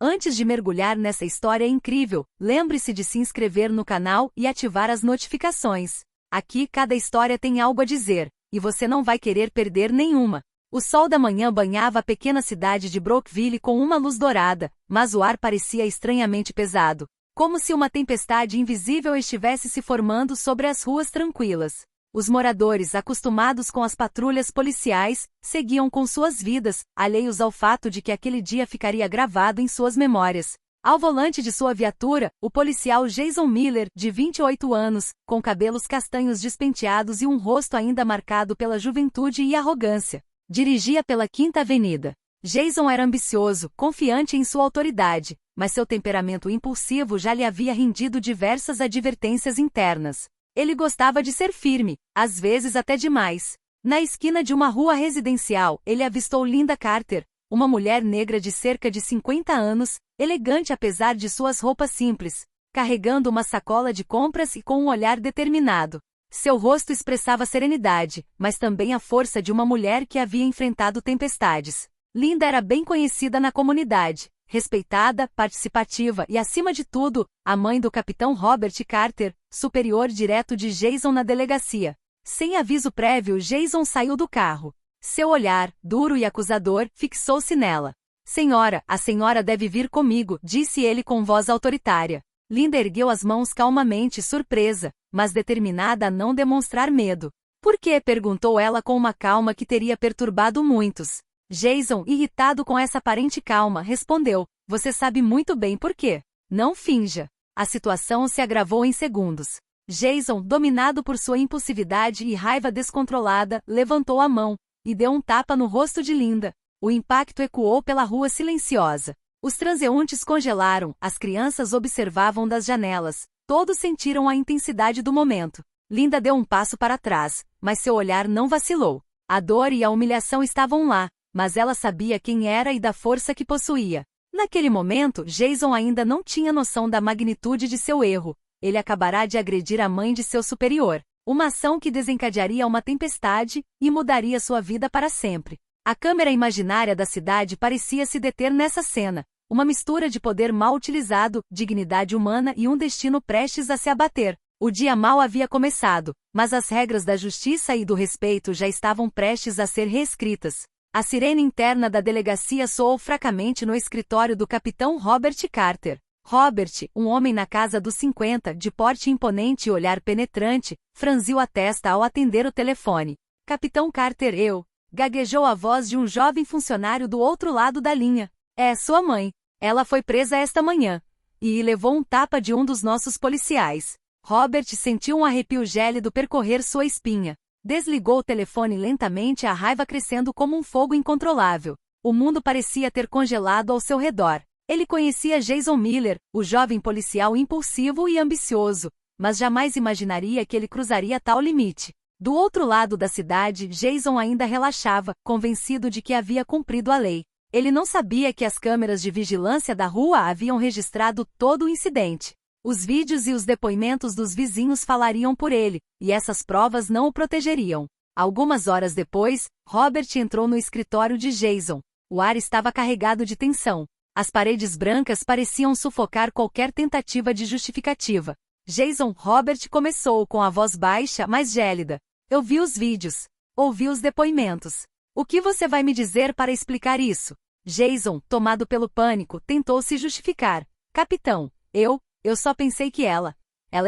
Antes de mergulhar nessa história incrível, lembre-se de se inscrever no canal e ativar as notificações. Aqui cada história tem algo a dizer, e você não vai querer perder nenhuma. O sol da manhã banhava a pequena cidade de Brookville com uma luz dourada, mas o ar parecia estranhamente pesado, como se uma tempestade invisível estivesse se formando sobre as ruas tranquilas. Os moradores, acostumados com as patrulhas policiais, seguiam com suas vidas, alheios ao fato de que aquele dia ficaria gravado em suas memórias. Ao volante de sua viatura, o policial Jason Miller, de 28 anos, com cabelos castanhos despenteados e um rosto ainda marcado pela juventude e arrogância, dirigia pela Quinta Avenida. Jason era ambicioso, confiante em sua autoridade, mas seu temperamento impulsivo já lhe havia rendido diversas advertências internas. Ele gostava de ser firme, às vezes até demais. Na esquina de uma rua residencial, ele avistou Linda Carter, uma mulher negra de cerca de 50 anos, elegante apesar de suas roupas simples, carregando uma sacola de compras e com um olhar determinado. Seu rosto expressava serenidade, mas também a força de uma mulher que havia enfrentado tempestades. Linda era bem conhecida na comunidade, respeitada, participativa e, acima de tudo, a mãe do capitão Robert Carter, superior direto de Jason na delegacia. Sem aviso prévio, Jason saiu do carro. Seu olhar, duro e acusador, fixou-se nela. "Senhora, a senhora deve vir comigo", disse ele com voz autoritária. Linda ergueu as mãos calmamente, surpresa, mas determinada a não demonstrar medo. "Por quê?", perguntou ela com uma calma que teria perturbado muitos. Jason, irritado com essa aparente calma, respondeu: "Você sabe muito bem por quê. Não finja." A situação se agravou em segundos. Jason, dominado por sua impulsividade e raiva descontrolada, levantou a mão e deu um tapa no rosto de Linda. O impacto ecoou pela rua silenciosa. Os transeuntes congelaram, as crianças observavam das janelas, todos sentiram a intensidade do momento. Linda deu um passo para trás, mas seu olhar não vacilou. A dor e a humilhação estavam lá, mas ela sabia quem era e da força que possuía. Naquele momento, Jason ainda não tinha noção da magnitude de seu erro. Ele acabará de agredir a mãe de seu superior. Uma ação que desencadearia uma tempestade e mudaria sua vida para sempre. A câmera imaginária da cidade parecia se deter nessa cena. Uma mistura de poder mal utilizado, dignidade humana e um destino prestes a se abater. O dia mal havia começado, mas as regras da justiça e do respeito já estavam prestes a ser reescritas. A sirene interna da delegacia soou fracamente no escritório do capitão Robert Carter. Robert, um homem na casa dos 50, de porte imponente e olhar penetrante, franziu a testa ao atender o telefone. "Capitão Carter, eu", gaguejou a voz de um jovem funcionário do outro lado da linha. "É sua mãe. Ela foi presa esta manhã. E levou um tapa de um dos nossos policiais." Robert sentiu um arrepio gélido percorrer sua espinha. Desligou o telefone lentamente, a raiva crescendo como um fogo incontrolável. O mundo parecia ter congelado ao seu redor. Ele conhecia Jason Miller, o jovem policial impulsivo e ambicioso, mas jamais imaginaria que ele cruzaria tal limite. Do outro lado da cidade, Jason ainda relaxava, convencido de que havia cumprido a lei. Ele não sabia que as câmeras de vigilância da rua haviam registrado todo o incidente. Os vídeos e os depoimentos dos vizinhos falariam por ele, e essas provas não o protegeriam. Algumas horas depois, Robert entrou no escritório de Jason. O ar estava carregado de tensão. As paredes brancas pareciam sufocar qualquer tentativa de justificativa. "Jason", Robert começou com a voz baixa, mas gélida. "Eu vi os vídeos. Ouvi os depoimentos. O que você vai me dizer para explicar isso?" Jason, tomado pelo pânico, tentou se justificar. "Capitão, eu só pensei que ela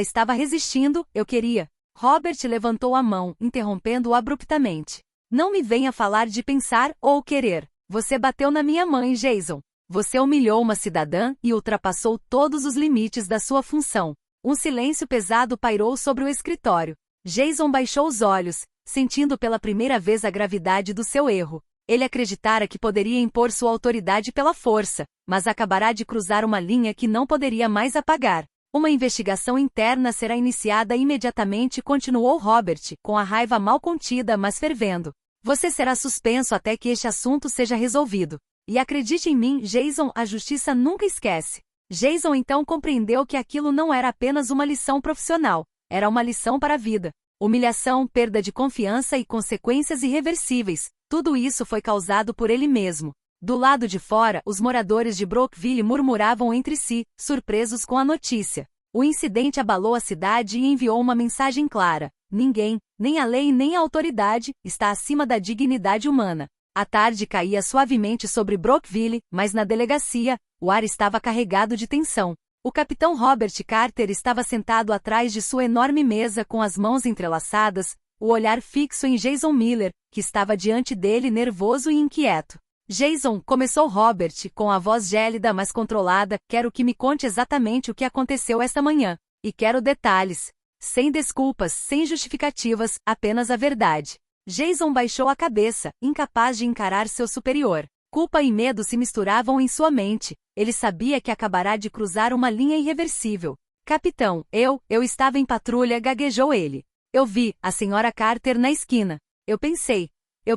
estava resistindo, eu queria." Robert levantou a mão, interrompendo-o abruptamente. "Não me venha falar de pensar ou querer. Você bateu na minha mãe, Jason. Você humilhou uma cidadã e ultrapassou todos os limites da sua função." Um silêncio pesado pairou sobre o escritório. Jason baixou os olhos, sentindo pela primeira vez a gravidade do seu erro. Ele acreditara que poderia impor sua autoridade pela força, mas acabará de cruzar uma linha que não poderia mais apagar. "Uma investigação interna será iniciada imediatamente", continuou Robert, com a raiva mal contida mas fervendo. "Você será suspenso até que este assunto seja resolvido. E acredite em mim, Jason, a justiça nunca esquece." Jason então compreendeu que aquilo não era apenas uma lição profissional, era uma lição para a vida. Humilhação, perda de confiança e consequências irreversíveis, tudo isso foi causado por ele mesmo. Do lado de fora, os moradores de Brookville murmuravam entre si, surpresos com a notícia. O incidente abalou a cidade e enviou uma mensagem clara: ninguém, nem a lei nem a autoridade, está acima da dignidade humana. A tarde caía suavemente sobre Brookville, mas na delegacia, o ar estava carregado de tensão. O capitão Robert Carter estava sentado atrás de sua enorme mesa com as mãos entrelaçadas, o olhar fixo em Jason Miller, que estava diante dele nervoso e inquieto. Jason, começou Robert, com a voz gélida mas controlada, quero que me conte exatamente o que aconteceu esta manhã. E quero detalhes. Sem desculpas, sem justificativas, apenas a verdade. Jason baixou a cabeça, incapaz de encarar seu superior. Culpa e medo se misturavam em sua mente. Ele sabia que acabará de cruzar uma linha irreversível. Capitão, eu estava em patrulha, gaguejou ele. Eu vi a senhora Carter na esquina. Eu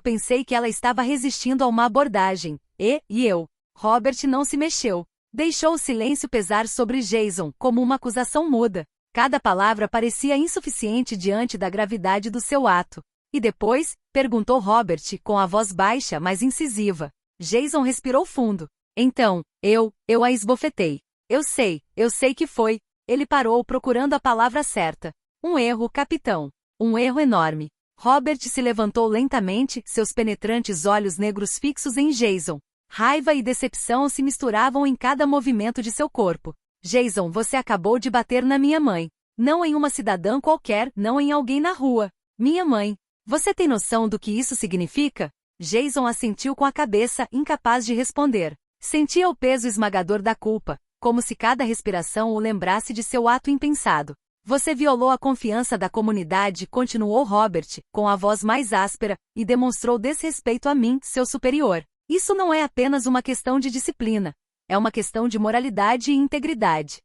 pensei que ela estava resistindo a uma abordagem. E eu. Robert não se mexeu. Deixou o silêncio pesar sobre Jason, como uma acusação muda. Cada palavra parecia insuficiente diante da gravidade do seu ato. E depois? Perguntou Robert, com a voz baixa, mas incisiva. Jason respirou fundo. Então, eu a esbofetei. Eu sei que foi. Ele parou procurando a palavra certa. Um erro, capitão. Um erro enorme. Robert se levantou lentamente, seus penetrantes olhos negros fixos em Jason. Raiva e decepção se misturavam em cada movimento de seu corpo. Jason, você acabou de bater na minha mãe. Não em uma cidadã qualquer, não em alguém na rua. Minha mãe. Você tem noção do que isso significa? Jason assentiu com a cabeça, incapaz de responder. Sentia o peso esmagador da culpa, como se cada respiração o lembrasse de seu ato impensado. Você violou a confiança da comunidade, continuou Robert, com a voz mais áspera, e demonstrou desrespeito a mim, seu superior. Isso não é apenas uma questão de disciplina. É uma questão de moralidade e integridade.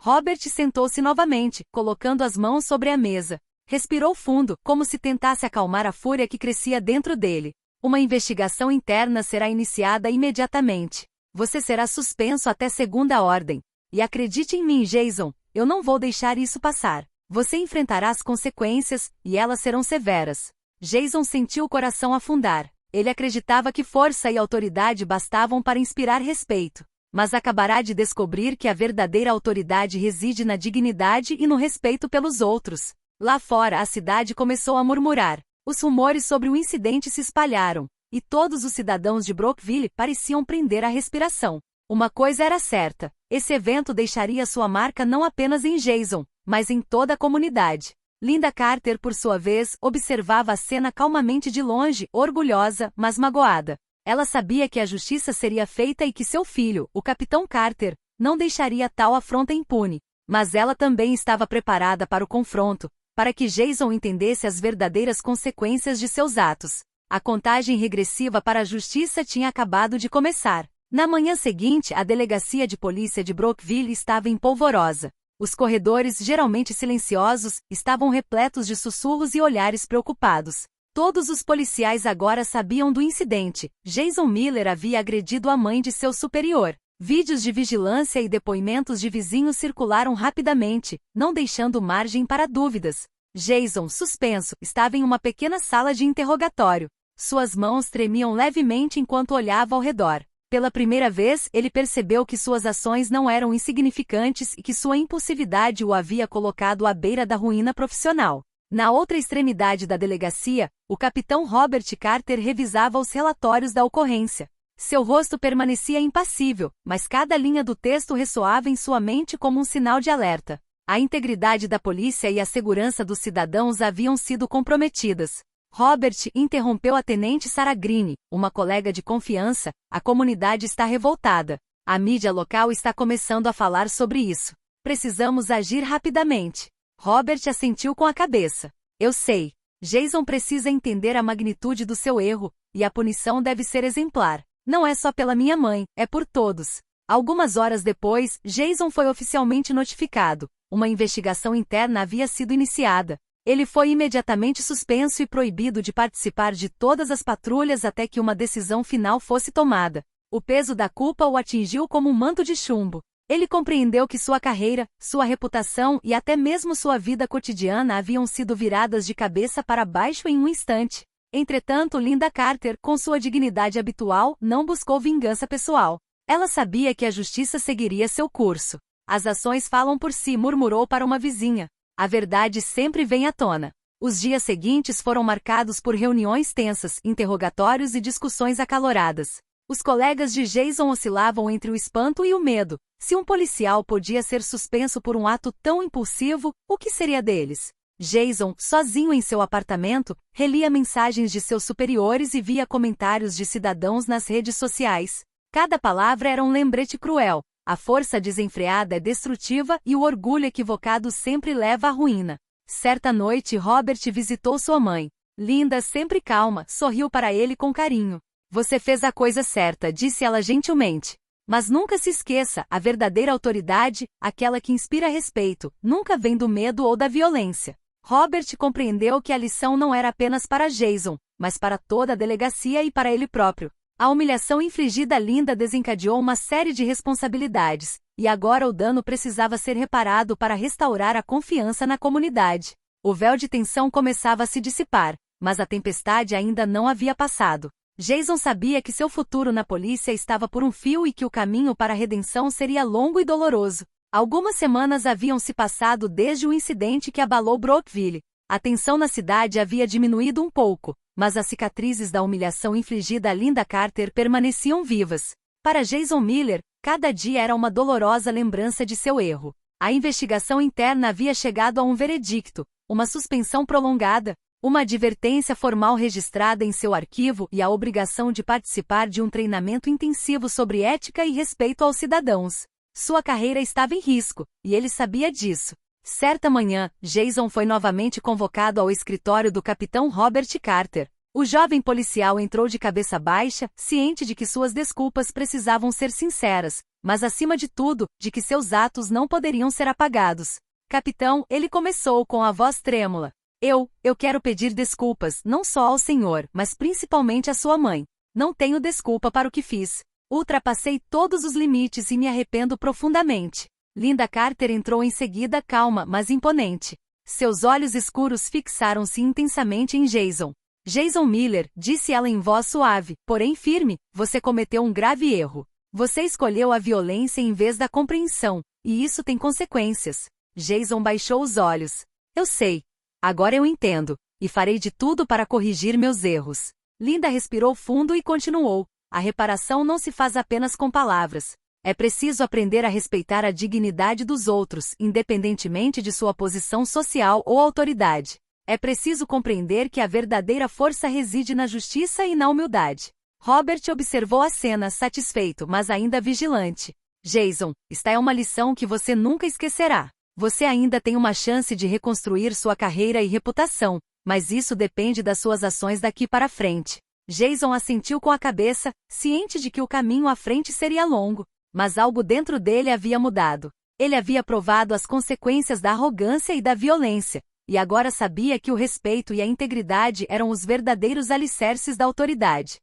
Robert sentou-se novamente, colocando as mãos sobre a mesa. Respirou fundo, como se tentasse acalmar a fúria que crescia dentro dele. Uma investigação interna será iniciada imediatamente. Você será suspenso até segunda ordem. E acredite em mim, Jason, eu não vou deixar isso passar. Você enfrentará as consequências, e elas serão severas. Jason sentiu o coração afundar. Ele acreditava que força e autoridade bastavam para inspirar respeito. Mas acabará de descobrir que a verdadeira autoridade reside na dignidade e no respeito pelos outros. Lá fora a cidade começou a murmurar. Os rumores sobre o incidente se espalharam, e todos os cidadãos de Brookville pareciam prender a respiração. Uma coisa era certa, esse evento deixaria sua marca não apenas em Jason, mas em toda a comunidade. Linda Carter, por sua vez, observava a cena calmamente de longe, orgulhosa, mas magoada. Ela sabia que a justiça seria feita e que seu filho, o Capitão Carter, não deixaria tal afronta impune. Mas ela também estava preparada para o confronto, para que Jason entendesse as verdadeiras consequências de seus atos. A contagem regressiva para a justiça tinha acabado de começar. Na manhã seguinte, a delegacia de polícia de Brookville estava em polvorosa. Os corredores, geralmente silenciosos, estavam repletos de sussurros e olhares preocupados. Todos os policiais agora sabiam do incidente. Jason Miller havia agredido a mãe de seu superior. Vídeos de vigilância e depoimentos de vizinhos circularam rapidamente, não deixando margem para dúvidas. Jason, suspenso, estava em uma pequena sala de interrogatório. Suas mãos tremiam levemente enquanto olhava ao redor. Pela primeira vez, ele percebeu que suas ações não eram insignificantes e que sua impulsividade o havia colocado à beira da ruína profissional. Na outra extremidade da delegacia, o capitão Robert Carter revisava os relatórios da ocorrência. Seu rosto permanecia impassível, mas cada linha do texto ressoava em sua mente como um sinal de alerta. A integridade da polícia e a segurança dos cidadãos haviam sido comprometidas. Robert interrompeu a tenente Sarah Green, uma colega de confiança. A comunidade está revoltada. A mídia local está começando a falar sobre isso. Precisamos agir rapidamente. Robert assentiu com a cabeça. Eu sei. Jason precisa entender a magnitude do seu erro, e a punição deve ser exemplar. Não é só pela minha mãe, é por todos. Algumas horas depois, Jason foi oficialmente notificado. Uma investigação interna havia sido iniciada. Ele foi imediatamente suspenso e proibido de participar de todas as patrulhas até que uma decisão final fosse tomada. O peso da culpa o atingiu como um manto de chumbo. Ele compreendeu que sua carreira, sua reputação e até mesmo sua vida cotidiana haviam sido viradas de cabeça para baixo em um instante. Entretanto, Lynda Carter, com sua dignidade habitual, não buscou vingança pessoal. Ela sabia que a justiça seguiria seu curso. As ações falam por si, murmurou para uma vizinha. A verdade sempre vem à tona. Os dias seguintes foram marcados por reuniões tensas, interrogatórios e discussões acaloradas. Os colegas de Jason oscilavam entre o espanto e o medo. Se um policial podia ser suspenso por um ato tão impulsivo, o que seria deles? Jason, sozinho em seu apartamento, relia mensagens de seus superiores e via comentários de cidadãos nas redes sociais. Cada palavra era um lembrete cruel. A força desenfreada é destrutiva e o orgulho equivocado sempre leva à ruína. Certa noite, Robert visitou sua mãe. Lynda, sempre calma, sorriu para ele com carinho. Você fez a coisa certa, disse ela gentilmente. Mas nunca se esqueça, a verdadeira autoridade, aquela que inspira respeito, nunca vem do medo ou da violência. Robert compreendeu que a lição não era apenas para Jason, mas para toda a delegacia e para ele próprio. A humilhação infligida a Lynda desencadeou uma série de responsabilidades, e agora o dano precisava ser reparado para restaurar a confiança na comunidade. O véu de tensão começava a se dissipar, mas a tempestade ainda não havia passado. Jason sabia que seu futuro na polícia estava por um fio e que o caminho para a redenção seria longo e doloroso. Algumas semanas haviam se passado desde o incidente que abalou Brookville. A tensão na cidade havia diminuído um pouco, mas as cicatrizes da humilhação infligida a Lynda Carter permaneciam vivas. Para Jason Miller, cada dia era uma dolorosa lembrança de seu erro. A investigação interna havia chegado a um veredicto, uma suspensão prolongada, uma advertência formal registrada em seu arquivo e a obrigação de participar de um treinamento intensivo sobre ética e respeito aos cidadãos. Sua carreira estava em risco, e ele sabia disso. Certa manhã, Jason foi novamente convocado ao escritório do capitão Robert Carter. O jovem policial entrou de cabeça baixa, ciente de que suas desculpas precisavam ser sinceras, mas acima de tudo, de que seus atos não poderiam ser apagados. Capitão, ele começou com a voz trêmula. Eu quero pedir desculpas, não só ao senhor, mas principalmente à sua mãe. Não tenho desculpa para o que fiz. Ultrapassei todos os limites e me arrependo profundamente. Lynda Carter entrou em seguida calma, mas imponente. Seus olhos escuros fixaram-se intensamente em Jason. Jason Miller, disse ela em voz suave, porém firme, você cometeu um grave erro. Você escolheu a violência em vez da compreensão, e isso tem consequências. Jason baixou os olhos. Eu sei. Agora eu entendo, e farei de tudo para corrigir meus erros. Lynda respirou fundo e continuou. A reparação não se faz apenas com palavras. É preciso aprender a respeitar a dignidade dos outros, independentemente de sua posição social ou autoridade. É preciso compreender que a verdadeira força reside na justiça e na humildade. Robert observou a cena, satisfeito, mas ainda vigilante. Jason, esta é uma lição que você nunca esquecerá. Você ainda tem uma chance de reconstruir sua carreira e reputação, mas isso depende das suas ações daqui para frente. Jason assentiu com a cabeça, ciente de que o caminho à frente seria longo, mas algo dentro dele havia mudado. Ele havia provado as consequências da arrogância e da violência, e agora sabia que o respeito e a integridade eram os verdadeiros alicerces da autoridade.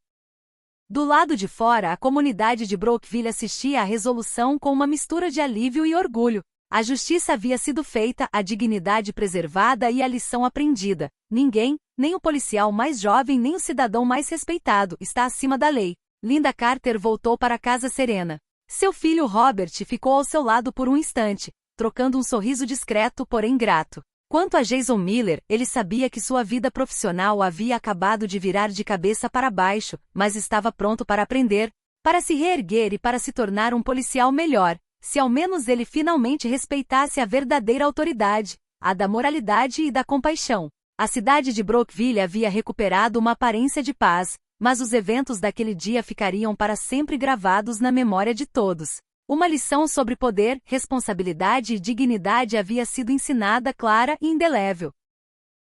Do lado de fora, a comunidade de Brookville assistia à resolução com uma mistura de alívio e orgulho. A justiça havia sido feita, a dignidade preservada e a lição aprendida. Ninguém, nem o policial mais jovem nem o cidadão mais respeitado, está acima da lei. Lynda Carter voltou para casa serena. Seu filho Robert ficou ao seu lado por um instante, trocando um sorriso discreto, porém grato. Quanto a Jason Miller, ele sabia que sua vida profissional havia acabado de virar de cabeça para baixo, mas estava pronto para aprender, para se reerguer e para se tornar um policial melhor. Se ao menos ele finalmente respeitasse a verdadeira autoridade, a da moralidade e da compaixão. A cidade de Brookville havia recuperado uma aparência de paz, mas os eventos daquele dia ficariam para sempre gravados na memória de todos. Uma lição sobre poder, responsabilidade e dignidade havia sido ensinada clara e indelével.